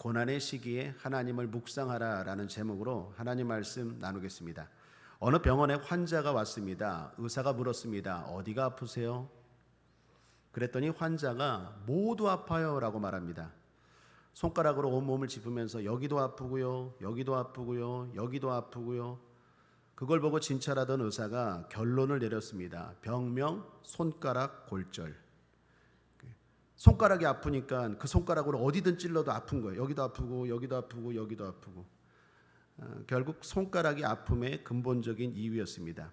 고난의 시기에 하나님을 묵상하라라는 제목으로 하나님 말씀 나누겠습니다. 어느 병원에 환자가 왔습니다. 의사가 물었습니다. 어디가 아프세요? 그랬더니 환자가 모두 아파요라고 말합니다. 손가락으로 온몸을 짚으면서 여기도 아프고요, 여기도 아프고요, 여기도 아프고요. 그걸 보고 진찰하던 의사가 결론을 내렸습니다. 병명 손가락 골절. 손가락이 아프니까 그 손가락으로 어디든 찔러도 아픈 거예요. 여기도 아프고 여기도 아프고 여기도 아프고. 결국 손가락이 아픔의 근본적인 이유였습니다.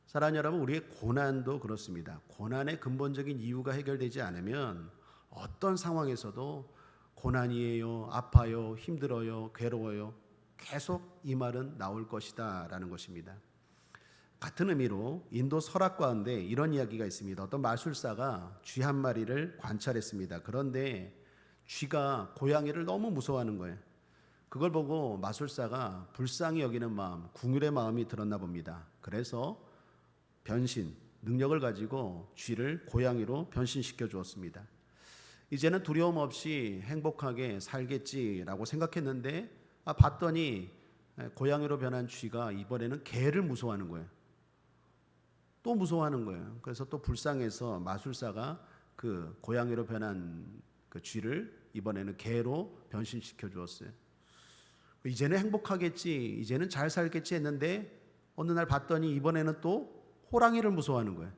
사랑하는 여러분, 우리의 고난도 그렇습니다. 고난의 근본적인 이유가 해결되지 않으면 어떤 상황에서도 고난이에요, 아파요, 힘들어요, 괴로워요, 계속 이 말은 나올 것이다 라는 것입니다. 같은 의미로 인도 설악 가운데 이런 이야기가 있습니다. 어떤 마술사가 쥐 한 마리를 관찰했습니다. 그런데 쥐가 고양이를 너무 무서워하는 거예요. 그걸 보고 마술사가 불쌍히 여기는 마음, 궁율의 마음이 들었나 봅니다. 그래서 변신, 능력을 가지고 쥐를 고양이로 변신시켜 주었습니다. 이제는 두려움 없이 행복하게 살겠지라고 생각했는데 봤더니 고양이로 변한 쥐가 이번에는 개를 무서워하는 거예요. 또 무서워하는 거예요. 그래서 또 불쌍해서 마술사가 그 고양이로 변한 그 쥐를 이번에는 개로 변신시켜 주었어요. 이제는 행복하겠지, 이제는 잘 살겠지 했는데 어느 날 봤더니 이번에는 또 호랑이를 무서워하는 거예요.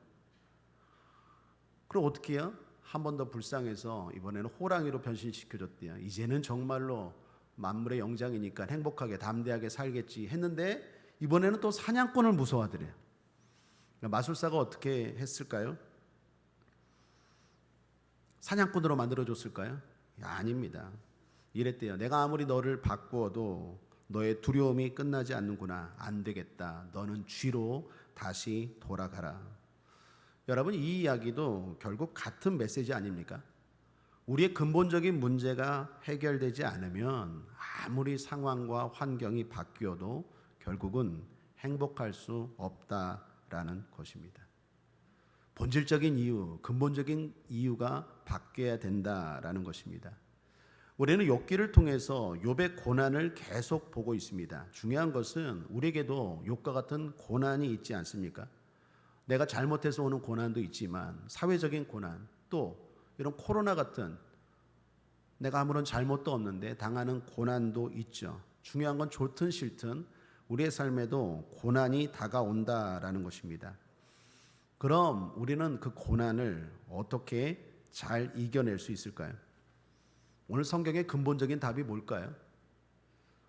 그럼 어떻게 해요? 한 번 더 불쌍해서 이번에는 호랑이로 변신시켜줬대요. 이제는 정말로 만물의 영장이니까 행복하게 담대하게 살겠지 했는데 이번에는 또 사냥꾼을 무서워하더래요. 마술사가 어떻게 했을까요? 사냥꾼으로 만들어줬을까요? 아닙니다. 이랬대요. 내가 아무리 너를 바꾸어도 너의 두려움이 끝나지 않는구나. 안 되겠다. 너는 쥐로 다시 돌아가라. 여러분, 이 이야기도 결국 같은 메시지 아닙니까? 우리의 근본적인 문제가 해결되지 않으면 아무리 상황과 환경이 바뀌어도 결국은 행복할 수 없다라는 것입니다. 본질적인 이유, 근본적인 이유가 바뀌어야 된다라는 것입니다. 우리는 욥기를 통해서 욥의 고난을 계속 보고 있습니다. 중요한 것은 우리에게도 욥과 같은 고난이 있지 않습니까? 내가 잘못해서 오는 고난도 있지만 사회적인 고난, 또 이런 코로나 같은 내가 아무런 잘못도 없는데 당하는 고난도 있죠. 중요한 건 좋든 싫든 우리의 삶에도 고난이 다가온다라는 것입니다. 그럼 우리는 그 고난을 어떻게 잘 이겨낼 수 있을까요? 오늘 성경의 근본적인 답이 뭘까요?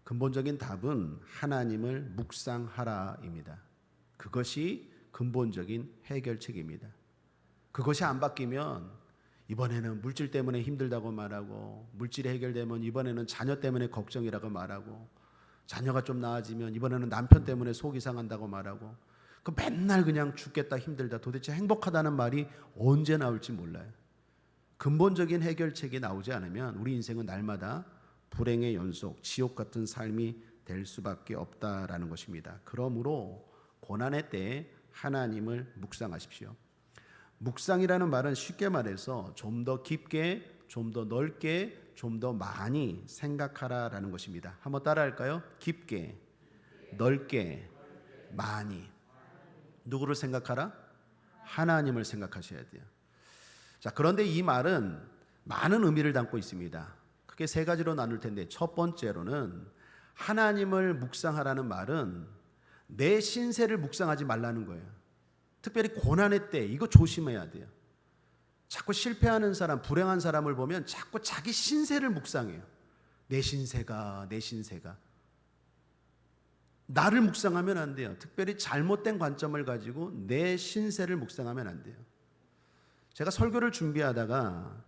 근본적인 답은 하나님을 묵상하라입니다. 그것이 근본적인 해결책입니다. 그것이 안 바뀌면 이번에는 물질 때문에 힘들다고 말하고, 물질이 해결되면 이번에는 자녀 때문에 걱정이라고 말하고, 자녀가 좀 나아지면 이번에는 남편 때문에 속이 상한다고 말하고, 그 맨날 그냥 죽겠다 힘들다, 도대체 행복하다는 말이 언제 나올지 몰라요. 근본적인 해결책이 나오지 않으면 우리 인생은 날마다 불행의 연속, 지옥 같은 삶이 될 수밖에 없다라는 것입니다. 그러므로 고난의 때에 하나님을 묵상하십시오. 묵상이라는 말은 쉽게 말해서 좀 더 깊게, 좀 더 넓게, 좀 더 많이 생각하라라는 것입니다. 한번 따라할까요? 깊게, 넓게, 많이. 누구를 생각하라? 하나님을 생각하셔야 돼요. 자, 그런데 이 말은 많은 의미를 담고 있습니다. 크게 세 가지로 나눌 텐데, 첫 번째로는 하나님을 묵상하라는 말은 내 신세를 묵상하지 말라는 거예요. 특별히 고난의 때 이거 조심해야 돼요. 자꾸 실패하는 사람, 불행한 사람을 보면 자꾸 자기 신세를 묵상해요. 내 신세가. 나를 묵상하면 안 돼요. 특별히 잘못된 관점을 가지고 내 신세를 묵상하면 안 돼요. 제가 설교를 준비하다가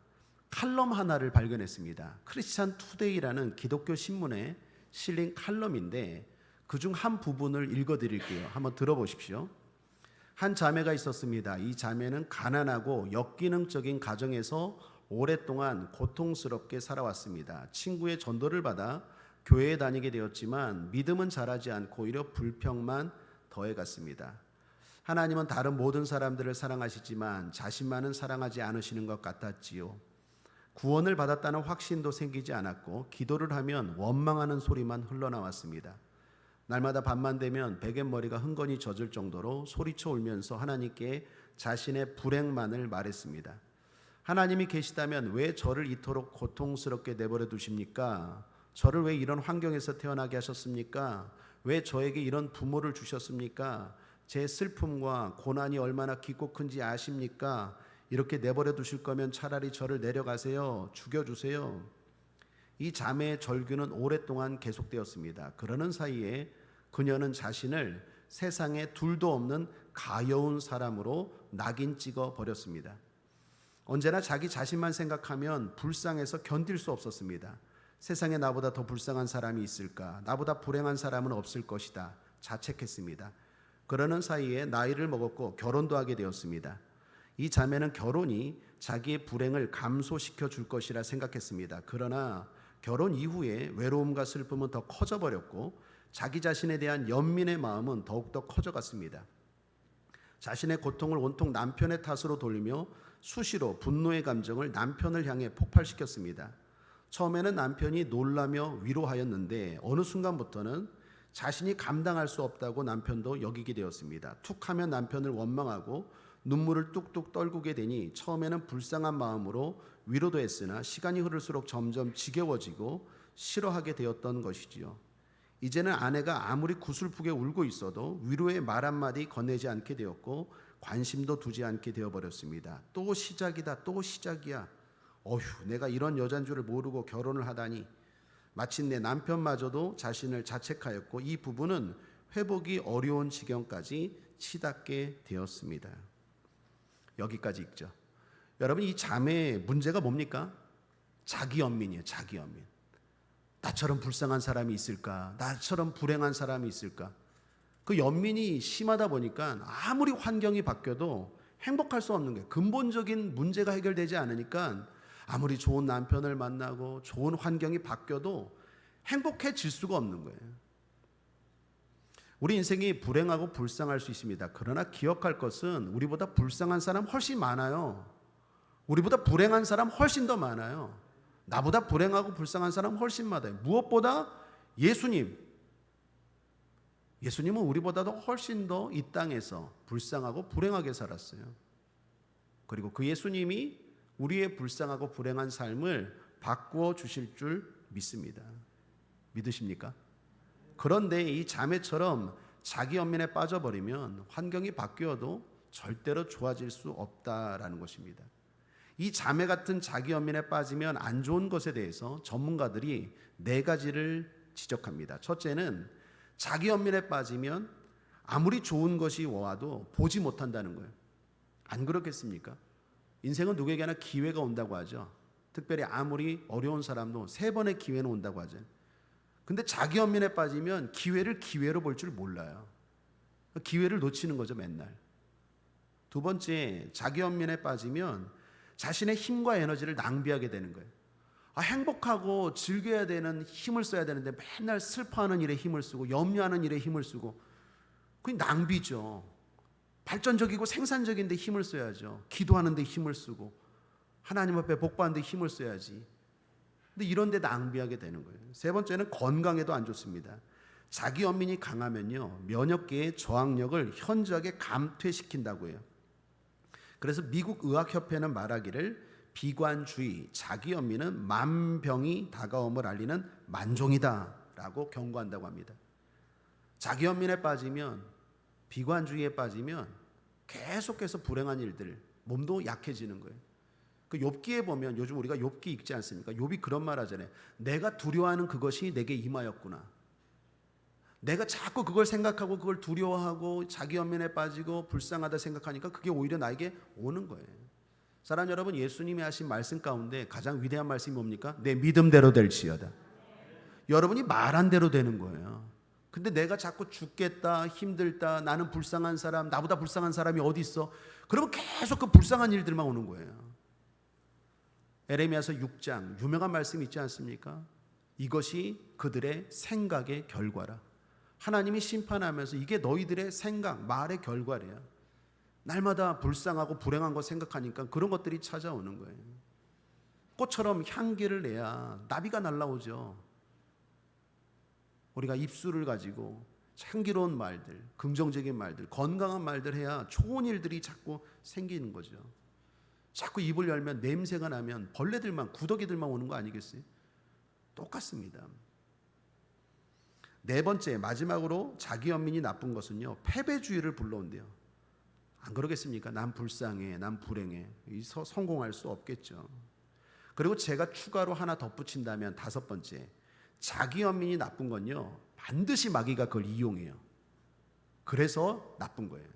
칼럼 하나를 발견했습니다. 크리스찬 투데이라는 기독교 신문에 실린 칼럼인데 그중 한 부분을 읽어드릴게요. 한번 들어보십시오. 한 자매가 있었습니다. 이 자매는 가난하고 역기능적인 가정에서 오랫동안 고통스럽게 살아왔습니다. 친구의 전도를 받아 교회에 다니게 되었지만 믿음은 자라지 않고 오히려 불평만 더해갔습니다. 하나님은 다른 모든 사람들을 사랑하시지만 자신만은 사랑하지 않으시는 것 같았지요. 구원을 받았다는 확신도 생기지 않았고 기도를 하면 원망하는 소리만 흘러나왔습니다. 날마다 밤만 되면 베갯머리가 흥건히 젖을 정도로 소리쳐 울면서 하나님께 자신의 불행만을 말했습니다. 하나님이 계시다면 왜 저를 이토록 고통스럽게 내버려 두십니까? 저를 왜 이런 환경에서 태어나게 하셨습니까? 왜 저에게 이런 부모를 주셨습니까? 제 슬픔과 고난이 얼마나 깊고 큰지 아십니까? 이렇게 내버려 두실 거면 차라리 저를 내려가세요. 죽여주세요. 이 자매의 절규는 오랫동안 계속되었습니다. 그러는 사이에 그녀는 자신을 세상에 둘도 없는 가여운 사람으로 낙인 찍어 버렸습니다. 언제나 자기 자신만 생각하면 불쌍해서 견딜 수 없었습니다. 세상에 나보다 더 불쌍한 사람이 있을까? 나보다 불행한 사람은 없을 것이다. 자책했습니다. 그러는 사이에 나이를 먹었고 결혼도 하게 되었습니다. 이 자매는 결혼이 자기의 불행을 감소시켜 줄 것이라 생각했습니다. 그러나 결혼 이후에 외로움과 슬픔은 더 커져버렸고 자기 자신에 대한 연민의 마음은 더욱더 커져갔습니다. 자신의 고통을 온통 남편의 탓으로 돌리며 수시로 분노의 감정을 남편을 향해 폭발시켰습니다. 처음에는 남편이 놀라며 위로하였는데 어느 순간부터는 자신이 감당할 수 없다고 남편도 여기게 되었습니다. 툭하면 남편을 원망하고 눈물을 뚝뚝 떨구게 되니 처음에는 불쌍한 마음으로 위로도 했으나 시간이 흐를수록 점점 지겨워지고 싫어하게 되었던 것이지요. 이제는 아내가 아무리 구슬프게 울고 있어도 위로의 말 한마디 건네지 않게 되었고 관심도 두지 않게 되어버렸습니다. 또 시작이다, 또 시작이야. 어휴, 내가 이런 여잔 줄을 모르고 결혼을 하다니. 마침내 남편마저도 자신을 자책하였고 이 부부는 회복이 어려운 지경까지 치닫게 되었습니다. 여기까지 읽죠. 여러분, 이 자매의 문제가 뭡니까? 자기 연민이에요. 자기 연민. 나처럼 불쌍한 사람이 있을까? 나처럼 불행한 사람이 있을까? 그 연민이 심하다 보니까 아무리 환경이 바뀌어도 행복할 수 없는 거예요. 근본적인 문제가 해결되지 않으니까 아무리 좋은 남편을 만나고 좋은 환경이 바뀌어도 행복해질 수가 없는 거예요. 우리 인생이 불행하고 불쌍할 수 있습니다. 그러나 기억할 것은 우리보다 불쌍한 사람 훨씬 많아요. 우리보다 불행한 사람 훨씬 더 많아요. 나보다 불행하고 불쌍한 사람 훨씬 많아요. 무엇보다 예수님은 우리보다도 훨씬 더 이 땅에서 불쌍하고 불행하게 살았어요. 그리고 그 예수님이 우리의 불쌍하고 불행한 삶을 바꾸어 주실 줄 믿습니다. 믿으십니까? 그런데 이 자매처럼 자기 연민에 빠져버리면 환경이 바뀌어도 절대로 좋아질 수 없다라는 것입니다. 이 자매 같은 자기 연민에 빠지면 안 좋은 것에 대해서 전문가들이 4가지를 지적합니다. 첫째는 자기 연민에 빠지면 아무리 좋은 것이 와도 보지 못한다는 거예요. 안 그렇겠습니까? 인생은 누구에게나 기회가 온다고 하죠. 특별히 아무리 어려운 사람도 3번의 기회는 온다고 하죠. 근데 자기 연민에 빠지면 기회를 기회로 볼 줄 몰라요. 기회를 놓치는 거죠, 맨날. 2번째, 자기 연민에 빠지면 자신의 힘과 에너지를 낭비하게 되는 거예요. 행복하고 즐겨야 되는 힘을 써야 되는데 맨날 슬퍼하는 일에 힘을 쓰고 염려하는 일에 힘을 쓰고 그게 낭비죠. 발전적이고 생산적인데 힘을 써야죠. 기도하는 데 힘을 쓰고 하나님 앞에 복받는 데 힘을 써야지. 근데 이런 데 낭비하게 되는 거예요. 3번째는 건강에도 안 좋습니다. 자기 연민이 강하면요, 면역계의 저항력을 현저하게 감퇴시킨다고 해요. 그래서 미국 의학협회는 말하기를 비관주의, 자기 연민은 만병이 다가옴을 알리는 만종이다라고 경고한다고 합니다. 자기 연민에 빠지면, 비관주의에 빠지면 계속해서 불행한 일들, 몸도 약해지는 거예요. 그 욥기에 보면 요즘 우리가 욥기 읽지 않습니까? 욥이 그런 말 하잖아요. 내가 두려워하는 그것이 내게 임하였구나. 내가 자꾸 그걸 생각하고 그걸 두려워하고 자기 연민에 빠지고 불쌍하다 생각하니까 그게 오히려 나에게 오는 거예요. 사랑 여러분, 예수님이 하신 말씀 가운데 가장 위대한 말씀이 뭡니까? 내 믿음대로 될지어다. 여러분이 말한 대로 되는 거예요. 근데 내가 자꾸 죽겠다, 힘들다, 나는 불쌍한 사람, 나보다 불쌍한 사람이 어디 있어? 그러면 계속 그 불쌍한 일들만 오는 거예요. 에레미야서 6장 유명한 말씀이 있지 않습니까? 이것이 그들의 생각의 결과라. 하나님이 심판하면서 이게 너희들의 생각, 말의 결과래요. 날마다 불쌍하고 불행한 거 생각하니까 그런 것들이 찾아오는 거예요. 꽃처럼 향기를 내야 나비가 날아오죠. 우리가 입술을 가지고 향기로운 말들, 긍정적인 말들, 건강한 말들 해야 좋은 일들이 자꾸 생기는 거죠. 자꾸 입을 열면 냄새가 나면 벌레들만, 구더기들만 오는 거 아니겠어요? 똑같습니다. 네 번째, 마지막으로 자기 연민이 나쁜 것은요, 패배주의를 불러온대요. 안 그러겠습니까? 난 불쌍해, 난 불행해. 성공할 수 없겠죠. 그리고 제가 추가로 하나 덧붙인다면 다섯 번째, 자기 연민이 나쁜 건요, 반드시 마귀가 그걸 이용해요. 그래서 나쁜 거예요.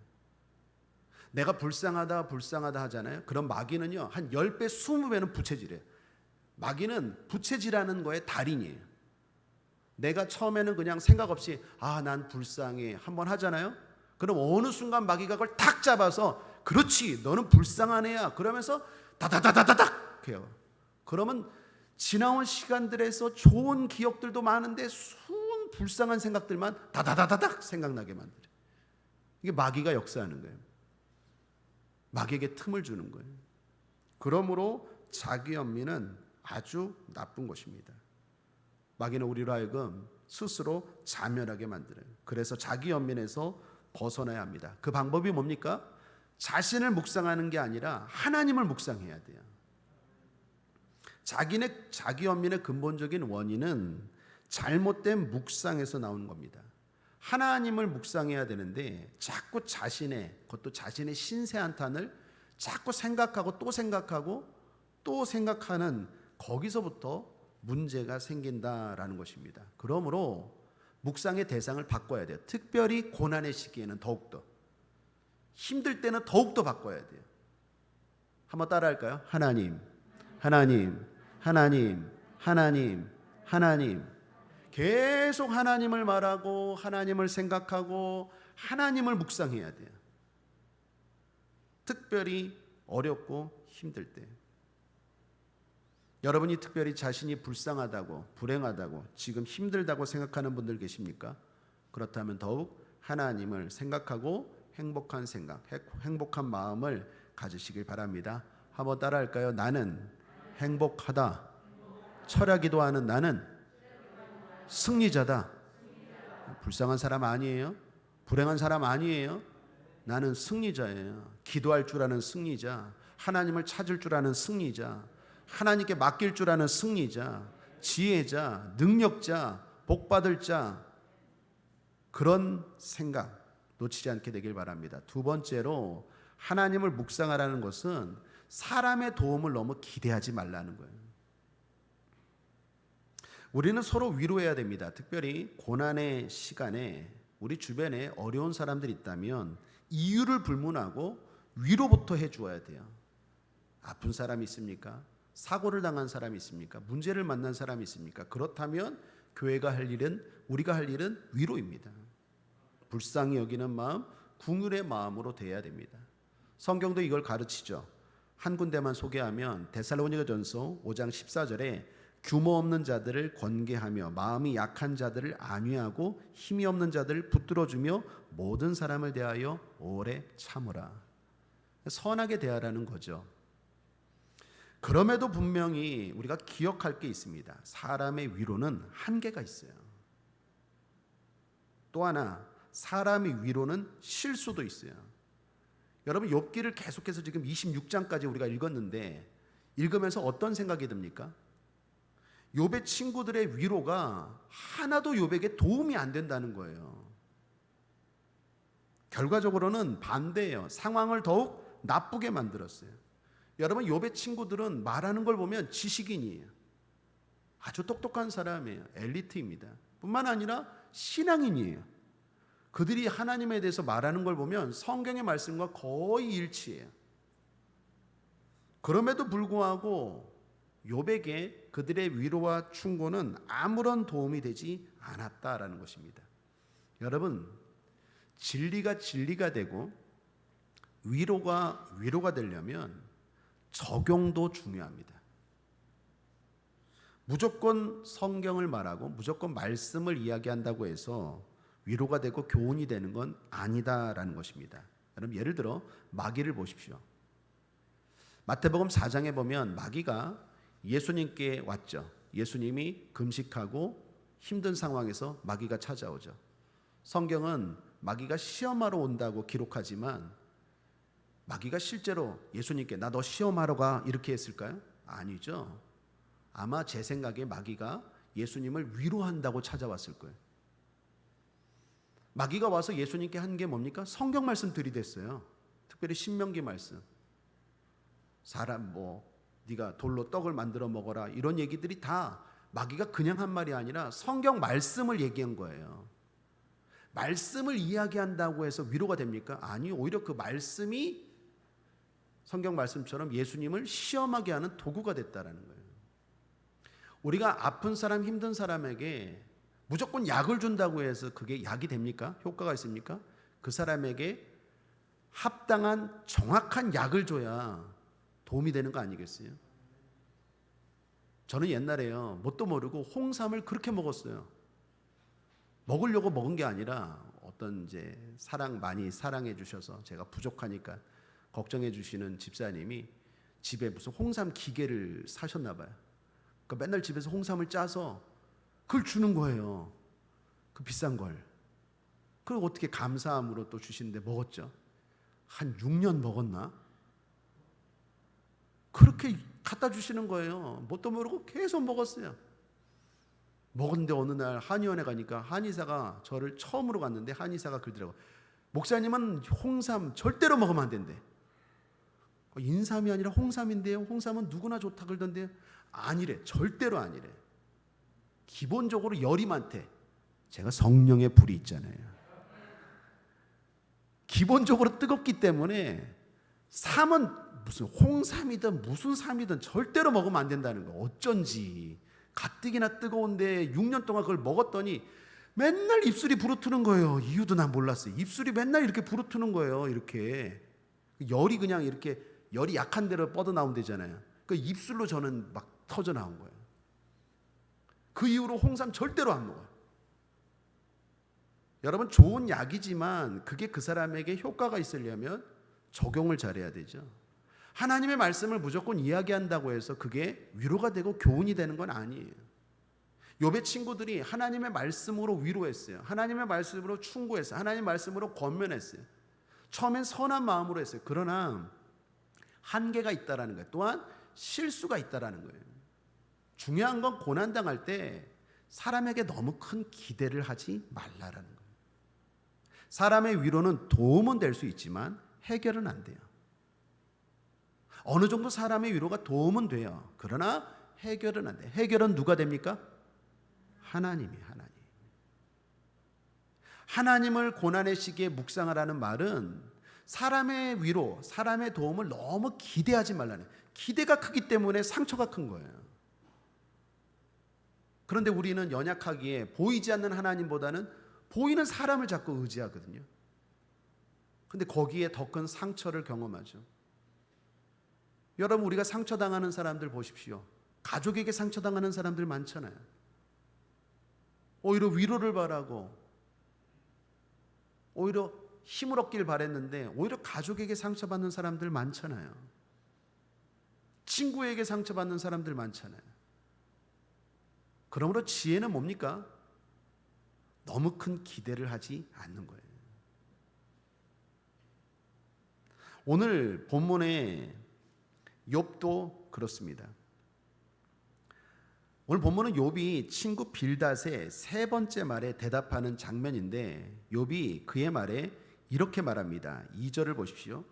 내가 불쌍하다 하잖아요. 그럼 마귀는요, 한 10배, 20배는 부채질해요. 마귀는 부채질하는 거에 달인이에요. 내가 처음에는 그냥 생각 없이 난 불쌍해 한번 하잖아요. 그럼 어느 순간 마귀가 그걸 탁 잡아서 그렇지, 너는 불쌍한 애야 그러면서 다다다다다닥 해요. 그러면 지나온 시간들에서 좋은 기억들도 많은데 수은 불쌍한 생각들만 다다다다닥 생각나게 만들어요. 이게 마귀가 역사하는 거예요. 마귀에게 틈을 주는 거예요. 그러므로 자기 연민은 아주 나쁜 것입니다. 마귀는 우리로 하여금 스스로 자멸하게 만들어요. 그래서 자기 연민에서 벗어나야 합니다. 그 방법이 뭡니까? 자신을 묵상하는 게 아니라 하나님을 묵상해야 돼요. 자기 연민의 근본적인 원인은 잘못된 묵상에서 나오는 겁니다. 하나님을 묵상해야 되는데 자꾸 그것도 자신의 신세 한탄을 자꾸 생각하고 또 생각하는 거기서부터 문제가 생긴다라는 것입니다. 그러므로 묵상의 대상을 바꿔야 돼요. 특별히 고난의 시기에는 더욱더, 힘들 때는 더욱더 바꿔야 돼요. 한번 따라할까요? 하나님, 하나님, 하나님, 하나님, 하나님. 계속 하나님을 말하고 하나님을 생각하고 하나님을 묵상해야 돼요. 특별히 어렵고 힘들 때. 여러분이 특별히 자신이 불쌍하다고, 불행하다고, 지금 힘들다고 생각하는 분들 계십니까? 그렇다면 더욱 하나님을 생각하고 행복한 생각, 행복한 마음을 가지시길 바랍니다. 한번 따라할까요? 나는 행복하다. 철야기도하는 나는 승리자다. 불쌍한 사람 아니에요. 불행한 사람 아니에요. 나는 승리자예요. 기도할 줄 아는 승리자, 하나님을 찾을 줄 아는 승리자, 하나님께 맡길 줄 아는 승리자, 지혜자, 능력자, 복받을 자, 그런 생각 놓치지 않게 되길 바랍니다. 두 번째로 하나님을 묵상하라는 것은 사람의 도움을 너무 기대하지 말라는 거예요. 우리는 서로 위로해야 됩니다. 특별히 고난의 시간에 우리 주변에 어려운 사람들이 있다면 이유를 불문하고 위로부터 해주어야 돼요. 아픈 사람이 있습니까? 사고를 당한 사람이 있습니까? 문제를 만난 사람이 있습니까? 그렇다면 교회가 할 일은, 우리가 할 일은 위로입니다. 불쌍히 여기는 마음, 궁휼의 마음으로 돼야 됩니다. 성경도 이걸 가르치죠. 한 군데만 소개하면 데살로니가전서 5장 14절에 규모 없는 자들을 권계하며 마음이 약한 자들을 안위하고 힘이 없는 자들을 붙들어주며 모든 사람을 대하여 오래 참으라. 선하게 대하라는 거죠. 그럼에도 분명히 우리가 기억할 게 있습니다. 사람의 위로는 한계가 있어요. 또 하나, 사람의 위로는 실수도 있어요. 여러분, 욥기를 계속해서 지금 26장까지 우리가 읽었는데 읽으면서 어떤 생각이 듭니까? 욥의 친구들의 위로가 하나도 욥에게 도움이 안 된다는 거예요. 결과적으로는 반대예요. 상황을 더욱 나쁘게 만들었어요. 여러분, 욥의 친구들은 말하는 걸 보면 지식인이에요. 아주 똑똑한 사람이에요. 엘리트입니다. 뿐만 아니라 신앙인이에요. 그들이 하나님에 대해서 말하는 걸 보면 성경의 말씀과 거의 일치해요. 그럼에도 불구하고 욥에게 그들의 위로와 충고는 아무런 도움이 되지 않았다라는 것입니다. 여러분, 진리가 되고 위로가 되려면 적용도 중요합니다. 무조건 성경을 말하고 무조건 말씀을 이야기한다고 해서 위로가 되고 교훈이 되는 건 아니다라는 것입니다. 여러분, 예를 들어 마귀를 보십시오. 마태복음 4장에 보면 마귀가 예수님께 왔죠. 예수님이 금식하고 힘든 상황에서 마귀가 찾아오죠. 성경은 마귀가 시험하러 온다고 기록하지만 마귀가 실제로 예수님께 나 너 시험하러 가 이렇게 했을까요? 아니죠. 아마 제 생각에 마귀가 예수님을 위로한다고 찾아왔을 거예요. 마귀가 와서 예수님께 한 게 뭡니까? 성경 말씀 들이댔어요. 특별히 신명기 말씀. 사람 네가 돌로 떡을 만들어 먹어라 이런 얘기들이 다 마귀가 그냥 한 말이 아니라 성경 말씀을 얘기한 거예요. 말씀을 이야기한다고 해서 위로가 됩니까? 아니, 오히려 그 말씀이 성경 말씀처럼 예수님을 시험하게 하는 도구가 됐다라는 거예요. 우리가 아픈 사람, 힘든 사람에게 무조건 약을 준다고 해서 그게 약이 됩니까? 효과가 있습니까? 그 사람에게 합당한 정확한 약을 줘야 도움이 되는 거 아니겠어요? 저는 옛날에요, 뭣도 모르고 홍삼을 그렇게 먹었어요. 먹으려고 먹은 게 아니라 어떤 이제 많이 사랑해 주셔서 제가 부족하니까 걱정해 주시는 집사님이 집에 무슨 홍삼 기계를 사셨나 봐요. 그러니까 맨날 집에서 홍삼을 짜서 그걸 주는 거예요. 그 비싼 걸. 그리고 어떻게 감사함으로 또 주시는데 먹었죠. 한 6년 먹었나? 그렇게 갖다 주시는 거예요. 뭣도 모르고 계속 먹었어요. 먹었는데 어느 날 한의원에 가니까 한의사가 저를 처음으로 갔는데 한의사가 그러더라고요. 목사님은 홍삼 절대로 먹으면 안 된대. 인삼이 아니라 홍삼인데요. 홍삼은 누구나 좋다 그러던데요. 아니래. 절대로 아니래. 기본적으로 열이 많대. 제가 성령의 불이 있잖아요. 기본적으로 뜨겁기 때문에 삼은 무슨 홍삼이든 무슨 삼이든 절대로 먹으면 안 된다는 거. 어쩐지 가뜩이나 뜨거운데 6년 동안 그걸 먹었더니 맨날 입술이 부르트는 거예요. 이유도 난 몰랐어요. 입술이 맨날 이렇게 부르트는 거예요. 이렇게 열이 그냥 이렇게 열이 약한 대로 뻗어 나오면 되잖아요. 그 입술로 저는 막 터져 나온 거예요. 그 이후로 홍삼 절대로 안 먹어요. 여러분, 좋은 약이지만 그게 그 사람에게 효과가 있으려면 적용을 잘해야 되죠. 하나님의 말씀을 무조건 이야기한다고 해서 그게 위로가 되고 교훈이 되는 건 아니에요. 욥의 친구들이 하나님의 말씀으로 위로했어요. 하나님의 말씀으로 충고했어요. 하나님의 말씀으로 권면했어요. 처음엔 선한 마음으로 했어요. 그러나 한계가 있다라는 거예요. 또한 실수가 있다라는 거예요. 중요한 건 고난당할 때 사람에게 너무 큰 기대를 하지 말라라는 거예요. 사람의 위로는 도움은 될 수 있지만 해결은 안 돼요. 어느 정도 사람의 위로가 도움은 돼요. 그러나 해결은 안 돼요. 해결은 누가 됩니까? 하나님이. 하나님을 고난의 시기에 묵상하라는 말은 사람의 위로, 사람의 도움을 너무 기대하지 말라는, 기대가 크기 때문에 상처가 큰 거예요. 그런데 우리는 연약하기에 보이지 않는 하나님보다는 보이는 사람을 자꾸 의지하거든요. 근데 거기에 더 큰 상처를 경험하죠. 여러분, 우리가 상처당하는 사람들 보십시오. 가족에게 상처당하는 사람들 많잖아요. 오히려 위로를 바라고 오히려 힘을 얻길 바랬는데 오히려 가족에게 상처받는 사람들 많잖아요. 친구에게 상처받는 사람들 많잖아요. 그러므로 지혜는 뭡니까? 너무 큰 기대를 하지 않는 거예요. 오늘 본문에 욥도 그렇습니다. 오늘 본문은 욥이 친구 빌닷의 세 번째 말에 대답하는 장면인데 욥이 그의 말에 이렇게 말합니다. 2절을 보십시오.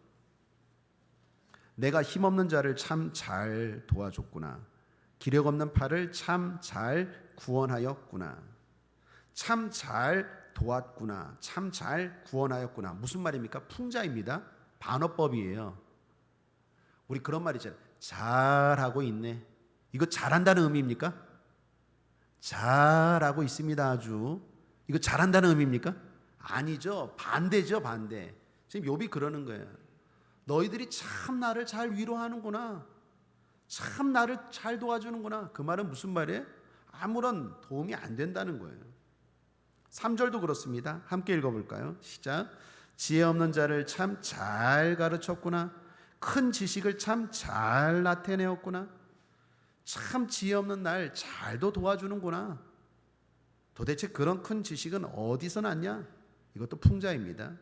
내가 힘없는 자를 참 잘 도와줬구나. 기력 없는 팔을 참 잘 구원하였구나. 참 잘 도왔구나. 참 잘 구원하였구나. 무슨 말입니까? 풍자입니다. 반어법이에요. 우리 그런 말 있잖아요. 잘하고 있네. 이거 잘한다는 의미입니까? 잘하고 있습니다. 아주. 이거 잘한다는 의미입니까? 아니죠. 반대죠. 반대. 지금 욥이 그러는 거예요. 너희들이 참 나를 잘 위로하는구나. 참 나를 잘 도와주는구나. 그 말은 무슨 말이에요? 아무런 도움이 안 된다는 거예요. 3절도 그렇습니다. 함께 읽어볼까요? 시작. 지혜 없는 자를 참 잘 가르쳤구나. 큰 지식을 참 잘 나타내었구나. 참 지혜 없는 날 잘도 도와주는구나. 도대체 그런 큰 지식은 어디서 났냐? 이것도 풍자입니다.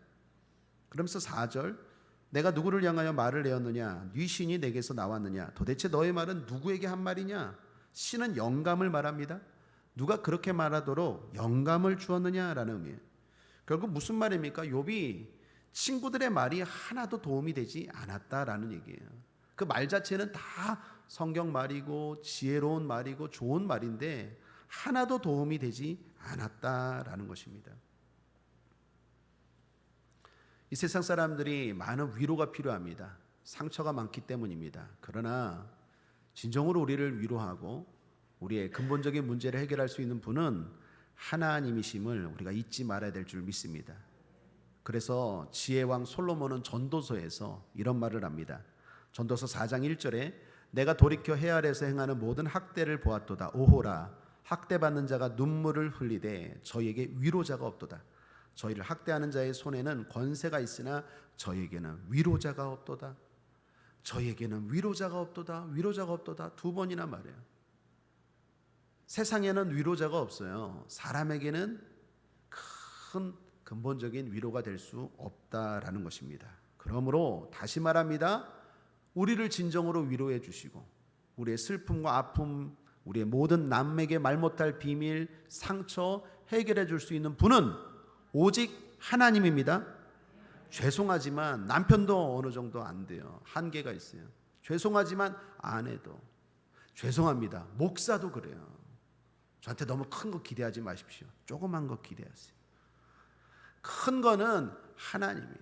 그러면서 4절, 내가 누구를 향하여 말을 내었느냐? 네 신이 내게서 나왔느냐? 도대체 너의 말은 누구에게 한 말이냐? 신은 영감을 말합니다. 누가 그렇게 말하도록 영감을 주었느냐라는 의미예요. 결국 무슨 말입니까? 욥이 친구들의 말이 하나도 도움이 되지 않았다라는 얘기예요. 그 말 자체는 다 성경 말이고 지혜로운 말이고 좋은 말인데 하나도 도움이 되지 않았다라는 것입니다. 이 세상 사람들이 많은 위로가 필요합니다. 상처가 많기 때문입니다. 그러나 진정으로 우리를 위로하고 우리의 근본적인 문제를 해결할 수 있는 분은 하나님이심을 우리가 잊지 말아야 될 줄 믿습니다. 그래서 지혜왕 솔로몬은 전도서에서 이런 말을 합니다. 전도서 4장 1절에 내가 돌이켜 해 아래에서 행하는 모든 학대를 보았도다. 오호라, 학대받는 자가 눈물을 흘리되 저희에게 위로자가 없도다. 저희를 학대하는 자의 손에는 권세가 있으나 저희에게는 위로자가 없도다. 저희에게는 위로자가 없도다. 위로자가 없도다. 2번이나 말해요. 세상에는 위로자가 없어요. 사람에게는 큰 근본적인 위로가 될 수 없다라는 것입니다. 그러므로 다시 말합니다. 우리를 진정으로 위로해 주시고 우리의 슬픔과 아픔, 우리의 모든 남에게 말 못할 비밀, 상처 해결해 줄 수 있는 분은 오직 하나님입니다. 죄송하지만 남편도 어느 정도 안 돼요. 한계가 있어요. 죄송하지만 아내도, 죄송합니다. 목사도 그래요. 저한테 너무 큰 거 기대하지 마십시오. 조그만 거 기대하세요. 큰 거는 하나님이에요.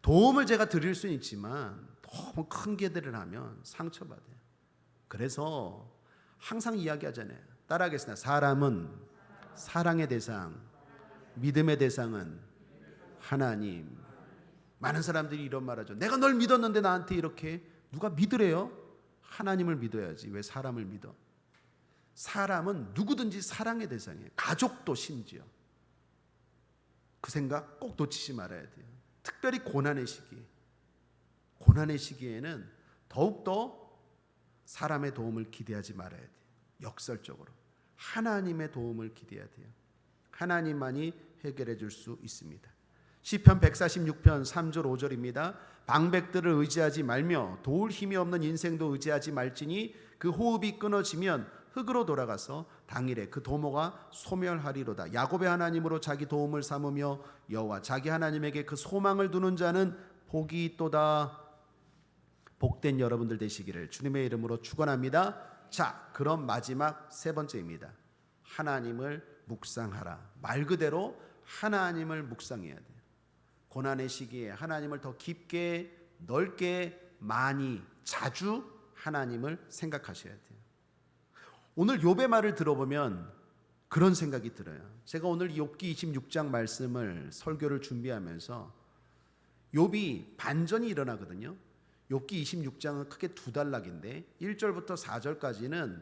도움을 제가 드릴 수는 있지만 너무 큰 기대를 하면 상처받아요. 그래서 항상 이야기하잖아요. 따라하겠습니다. 사람은 사랑의 대상, 믿음의 대상은 하나님. 많은 사람들이 이런 말하죠. 내가 널 믿었는데 나한테 이렇게. 누가 믿으래요? 하나님을 믿어야지. 왜 사람을 믿어? 사람은 누구든지 사랑의 대상이에요. 가족도 심지어. 그 생각 꼭 놓치지 말아야 돼요. 특별히 고난의 시기에는 더욱더 사람의 도움을 기대하지 말아야 돼요. 역설적으로 하나님의 도움을 기대해야 돼요. 하나님만이 해결해 줄 수 있습니다. 시편 146편 3절 5절입니다. 방백들을 의지하지 말며 도울 힘이 없는 인생도 의지하지 말지니 그 호흡이 끊어지면 흙으로 돌아가서 당일에 그 도모가 소멸하리로다. 야곱의 하나님으로 자기 도움을 삼으며 여호와 자기 하나님에게 그 소망을 두는 자는 복이 있도다. 복된 여러분들 되시기를 주님의 이름으로 축원합니다. 자, 그럼 마지막 3번째입니다. 하나님을 묵상하라. 말 그대로 하나님을 묵상해야 돼요. 고난의 시기에 하나님을 더 깊게, 넓게, 많이, 자주 하나님을 생각하셔야 돼요. 오늘 욥의 말을 들어보면 그런 생각이 들어요. 제가 오늘 욥기 26장 말씀을 설교를 준비하면서 욥이 반전이 일어나거든요. 욥기 26장은 크게 2단락인데 1절부터 4절까지는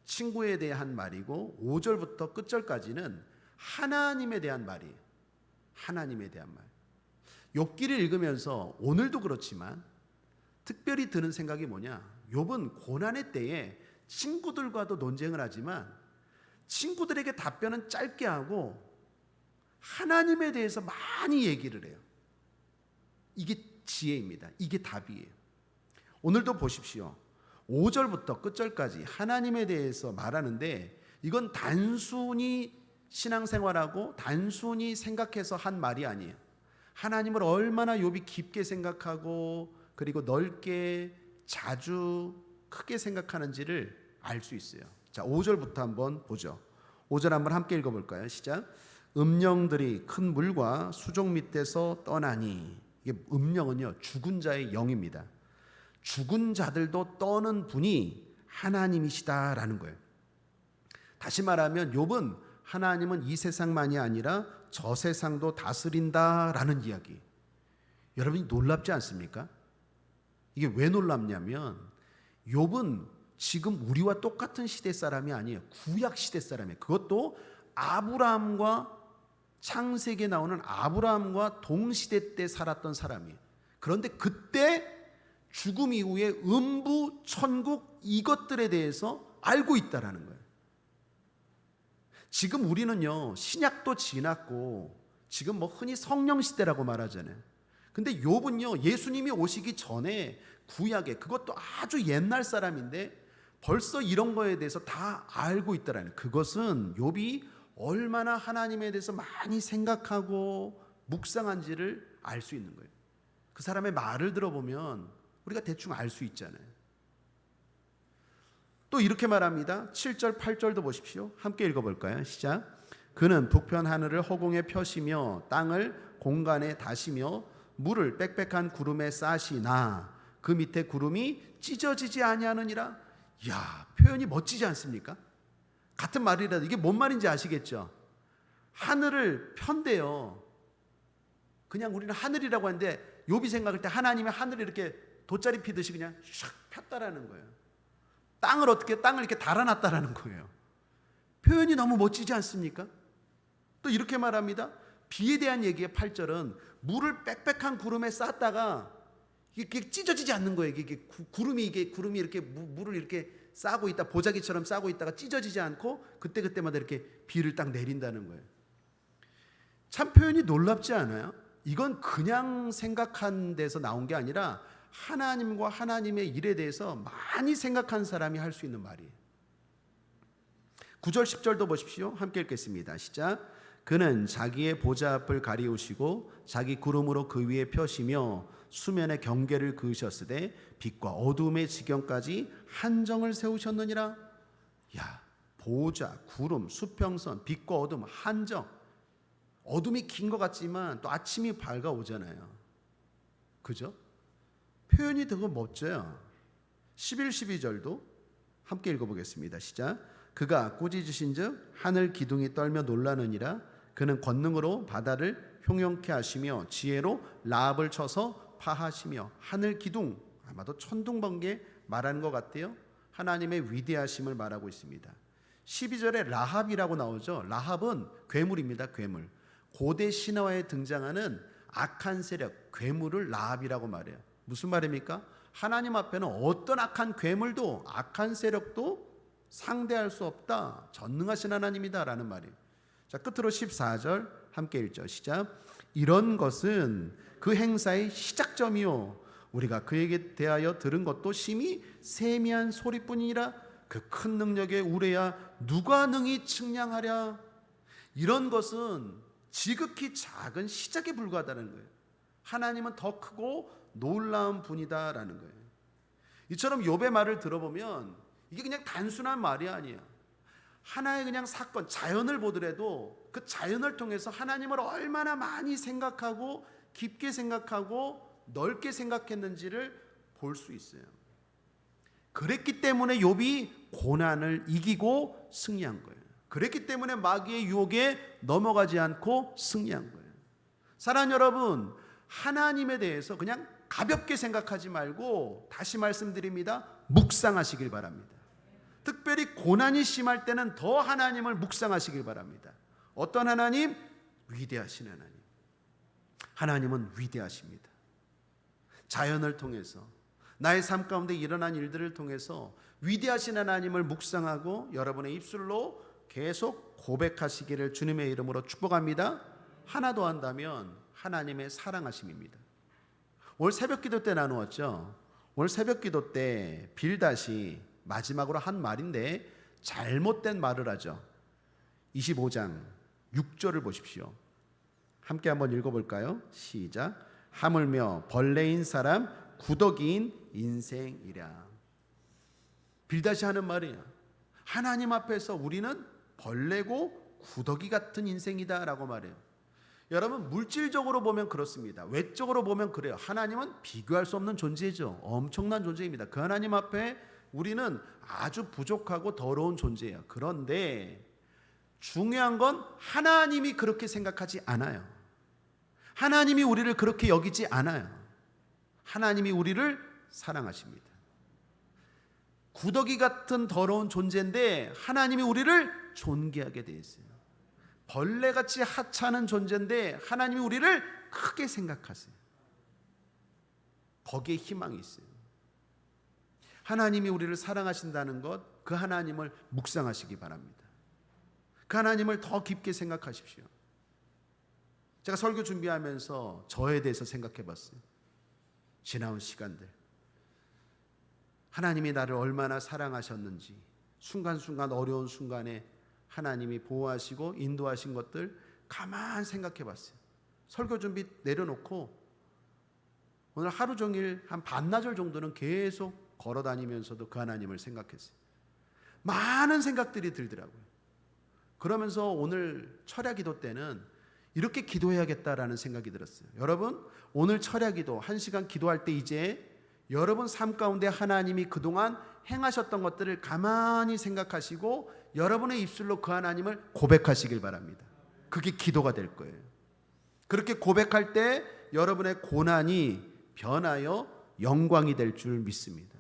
친구에 대한 말이고 5절부터 끝절까지는 하나님에 대한 말이에요. 하나님에 대한 말. 욥기를 읽으면서 오늘도 그렇지만 특별히 드는 생각이 뭐냐? 욥은 고난의 때에 친구들과도 논쟁을 하지만 친구들에게 답변은 짧게 하고 하나님에 대해서 많이 얘기를 해요. 이게 지혜입니다. 이게 답이에요. 오늘도 보십시오. 5절부터 끝절까지 하나님에 대해서 말하는데 이건 단순히 신앙생활하고 단순히 생각해서 한 말이 아니에요. 하나님을 얼마나 욥이 깊게 생각하고 그리고 넓게 자주 크게 생각하는지를 알 수 있어요. 자, 5절부터 한번 보죠. 5절 한번 함께 읽어볼까요? 시작. 음령들이 큰 물과 수족 밑에서 떠나니. 이게 음령은요 죽은 자의 영입니다. 죽은 자들도 떠는 분이 하나님이시다라는 거예요. 다시 말하면 욥은 하나님은 이 세상만이 아니라 저 세상도 다스린다라는 이야기. 여러분이 놀랍지 않습니까? 이게 왜 놀랍냐면 욥은 지금 우리와 똑같은 시대 사람이 아니에요. 구약 시대 사람이에요. 그것도 아브라함과 창세기에 나오는 아브라함과 동시대 때 살았던 사람이에요. 그런데 그때 죽음 이후에 음부, 천국 이것들에 대해서 알고 있다라는 거예요. 지금 우리는요, 신약도 지났고 지금 뭐 흔히 성령 시대라고 말하잖아요. 근데 욥은요, 예수님이 오시기 전에 구약에, 그것도 아주 옛날 사람인데 벌써 이런 거에 대해서 다 알고 있다라는, 그것은 욥이 얼마나 하나님에 대해서 많이 생각하고 묵상한지를 알 수 있는 거예요. 그 사람의 말을 들어보면 우리가 대충 알 수 있잖아요. 또 이렇게 말합니다. 7절 8절도 보십시오. 함께 읽어볼까요? 시작. 그는 북편 하늘을 허공에 펴시며 땅을 공간에 다시며 물을 빽빽한 구름에 싸시나 그 밑에 구름이 찢어지지 아니하느니라. 이야, 표현이 멋지지 않습니까? 같은 말이라도 이게 뭔 말인지 아시겠죠? 하늘을 편대요. 그냥 우리는 하늘이라고 하는데 욥이 생각할 때 하나님의 하늘을 이렇게 돗자리 피듯이 그냥 샥 폈다라는 거예요. 땅을 이렇게 달아놨다라는 거예요. 표현이 너무 멋지지 않습니까? 또 이렇게 말합니다. 비에 대한 얘기의 8절은 물을 빽빽한 구름에 쌌다가 이게 찢어지지 않는 거예요. 구름이 이렇게 물을 이렇게 싸고 있다, 보자기처럼 싸고 있다가 찢어지지 않고 그때마다 이렇게 비를 딱 내린다는 거예요. 참 표현이 놀랍지 않아요? 이건 그냥 생각한 데서 나온 게 아니라 하나님과 하나님의 일에 대해서 많이 생각한 사람이 할 수 있는 말이에요. 9절 10절도 보십시오. 함께 읽겠습니다. 시작. 그는 자기의 보좌 앞을 가리우시고 자기 구름으로 그 위에 펴시며 수면의 경계를 그으셨으되 빛과 어둠의 지경까지 한정을 세우셨느니라. 야, 보좌, 구름, 수평선, 빛과 어둠, 한정. 어둠이 긴 것 같지만 또 아침이 밝아오잖아요. 그죠? 표현이 되게 멋져요. 11, 12절도 함께 읽어보겠습니다. 시작. 그가 꾸짖으신 즉 하늘 기둥이 떨며 놀라느니라. 그는 권능으로 바다를 형용케 하시며 지혜로 라합을 쳐서 파하시며. 하늘 기둥, 아마도 천둥번개 말하는 것 같아요. 하나님의 위대하심을 말하고 있습니다. 12절에 라합이라고 나오죠. 라합은 괴물입니다. 괴물. 고대 신화에 등장하는 악한 세력, 괴물을 라합이라고 말해요. 무슨 말입니까? 하나님 앞에는 어떤 악한 괴물도 악한 세력도 상대할 수 없다. 전능하신 하나님이다 라는 말이에요. 자, 끝으로 14절 함께 읽죠. 시작. 이런 것은 그 행사의 시작점이요 우리가 그에게 대하여 들은 것도 심히 세미한 소리뿐이니라. 그 큰 능력의 우레야 누가 능히 측량하랴. 이런 것은 지극히 작은 시작에 불과하다는 거예요. 하나님은 더 크고 놀라운 분이다라는 거예요. 이처럼 욥의 말을 들어보면 이게 그냥 단순한 말이 아니에요. 하나의 그냥 사건, 자연을 보더라도 그 자연을 통해서 하나님을 얼마나 많이 생각하고 깊게 생각하고 넓게 생각했는지를 볼 수 있어요. 그랬기 때문에 욥이 고난을 이기고 승리한 거예요. 그랬기 때문에 마귀의 유혹에 넘어가지 않고 승리한 거예요. 사랑하는 여러분, 하나님에 대해서 그냥 가볍게 생각하지 말고 다시 말씀드립니다. 묵상하시길 바랍니다. 특별히 고난이 심할 때는 더 하나님을 묵상하시길 바랍니다. 어떤 하나님? 위대하신 하나님. 하나님은 위대하십니다. 자연을 통해서 나의 삶 가운데 일어난 일들을 통해서 위대하신 하나님을 묵상하고 여러분의 입술로 계속 고백하시기를 주님의 이름으로 축복합니다. 하나 더 한다면 하나님의 사랑하심입니다. 오늘 새벽기도 때 나누었죠. 오늘 새벽기도 때 빌닷이 마지막으로 한 말인데 잘못된 말을 하죠. 25장 6절을 보십시오. 함께 한번 읽어볼까요? 시작. 하물며 벌레인 사람 구더기인 인생이랴. 빌닷이 하는 말이에요. 하나님 앞에서 우리는 벌레고 구더기 같은 인생이다 라고 말해요. 여러분, 물질적으로 보면 그렇습니다. 외적으로 보면 그래요. 하나님은 비교할 수 없는 존재죠. 엄청난 존재입니다. 그 하나님 앞에 우리는 아주 부족하고 더러운 존재예요. 그런데 중요한 건 하나님이 그렇게 생각하지 않아요. 하나님이 우리를 그렇게 여기지 않아요. 하나님이 우리를 사랑하십니다. 구더기 같은 더러운 존재인데 하나님이 우리를 존귀하게 되어 있어요. 벌레같이 하찮은 존재인데 하나님이 우리를 크게 생각하세요. 거기에 희망이 있어요. 하나님이 우리를 사랑하신다는 것, 그 하나님을 묵상하시기 바랍니다. 그 하나님을 더 깊게 생각하십시오. 제가 설교 준비하면서 저에 대해서 생각해 봤어요. 지나온 시간들, 하나님이 나를 얼마나 사랑하셨는지, 순간순간 어려운 순간에 하나님이 보호하시고 인도하신 것들 가만 생각해 봤어요. 설교 준비 내려놓고 오늘 하루 종일 한 반나절 정도는 계속 걸어 다니면서도 그 하나님을 생각했어요. 많은 생각들이 들더라고요. 그러면서 오늘 철야 기도 때는 이렇게 기도해야겠다라는 생각이 들었어요. 여러분, 오늘 철야 기도 1시간 기도할 때 이제 여러분 삶 가운데 하나님이 그동안 행하셨던 것들을 가만히 생각하시고 여러분의 입술로 그 하나님을 고백하시길 바랍니다. 그게 기도가 될 거예요. 그렇게 고백할 때 여러분의 고난이 변하여 영광이 될 줄 믿습니다.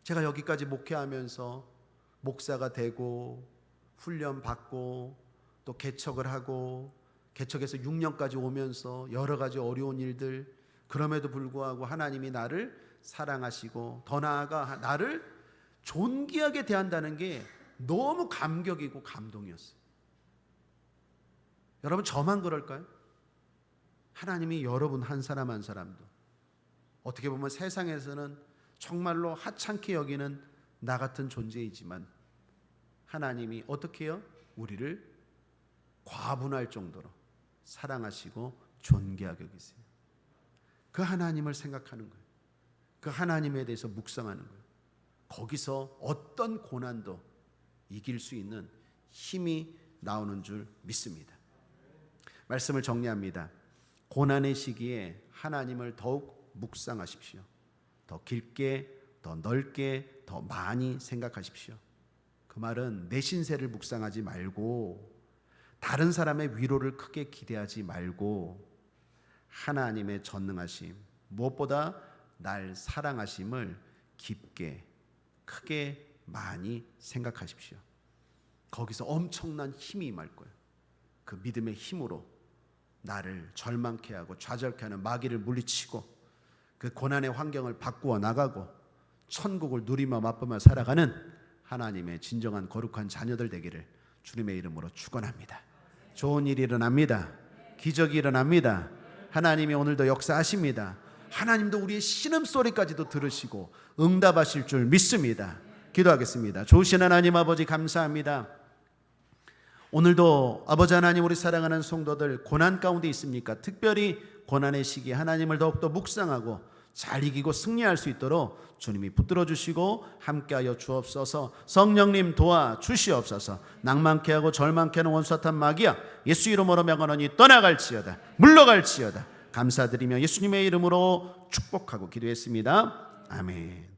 제가 여기까지 목회하면서 목사가 되고 훈련 받고 또 개척을 하고 개척에서 6년까지 오면서 여러 가지 어려운 일들, 그럼에도 불구하고 하나님이 나를 사랑하시고 더 나아가 나를 존귀하게 대한다는 게 너무 감격이고 감동이었어요. 여러분, 저만 그럴까요? 하나님이 여러분 한 사람 한 사람도 어떻게 보면 세상에서는 정말로 하찮게 여기는 나 같은 존재이지만 하나님이 어떻게 해요? 우리를 과분할 정도로 사랑하시고 존귀하게 여기세요. 그 하나님을 생각하는 거예요. 그 하나님에 대해서 묵상하는 거예요. 거기서 어떤 고난도 이길 수 있는 힘이 나오는 줄 믿습니다. 말씀을 정리합니다. 고난의 시기에 하나님을 더욱 묵상하십시오. 더 길게, 더 넓게, 더 많이 생각하십시오. 그 말은 내 신세를 묵상하지 말고 다른 사람의 위로를 크게 기대하지 말고 하나님의 전능하심, 무엇보다 날 사랑하심을 깊게, 크게, 많이 생각하십시오. 거기서 엄청난 힘이 임할 거예요. 그 믿음의 힘으로 나를 절망케 하고 좌절케 하는 마귀를 물리치고 그 고난의 환경을 바꾸어 나가고 천국을 누리며 맛보며 살아가는 하나님의 진정한 거룩한 자녀들 되기를 주님의 이름으로 축원합니다. 좋은 일이 일어납니다. 기적이 일어납니다. 하나님이 오늘도 역사하십니다. 하나님도 우리의 신음소리까지도 들으시고 응답하실 줄 믿습니다. 기도하겠습니다. 좋으신 하나님 아버지, 감사합니다. 오늘도 아버지 하나님, 우리 사랑하는 성도들 고난 가운데 있습니까? 특별히 고난의 시기에 하나님을 더욱더 묵상하고 잘 이기고 승리할 수 있도록 주님이 붙들어 주시고 함께하여 주옵소서. 성령님 도와주시옵소서. 낭만케 하고 절망케 하는 원수사탄 마귀야, 예수 이름으로 명하노니 떠나갈지어다, 물러갈지어다. 감사드리며 예수님의 이름으로 축복하고 기도했습니다. 아멘.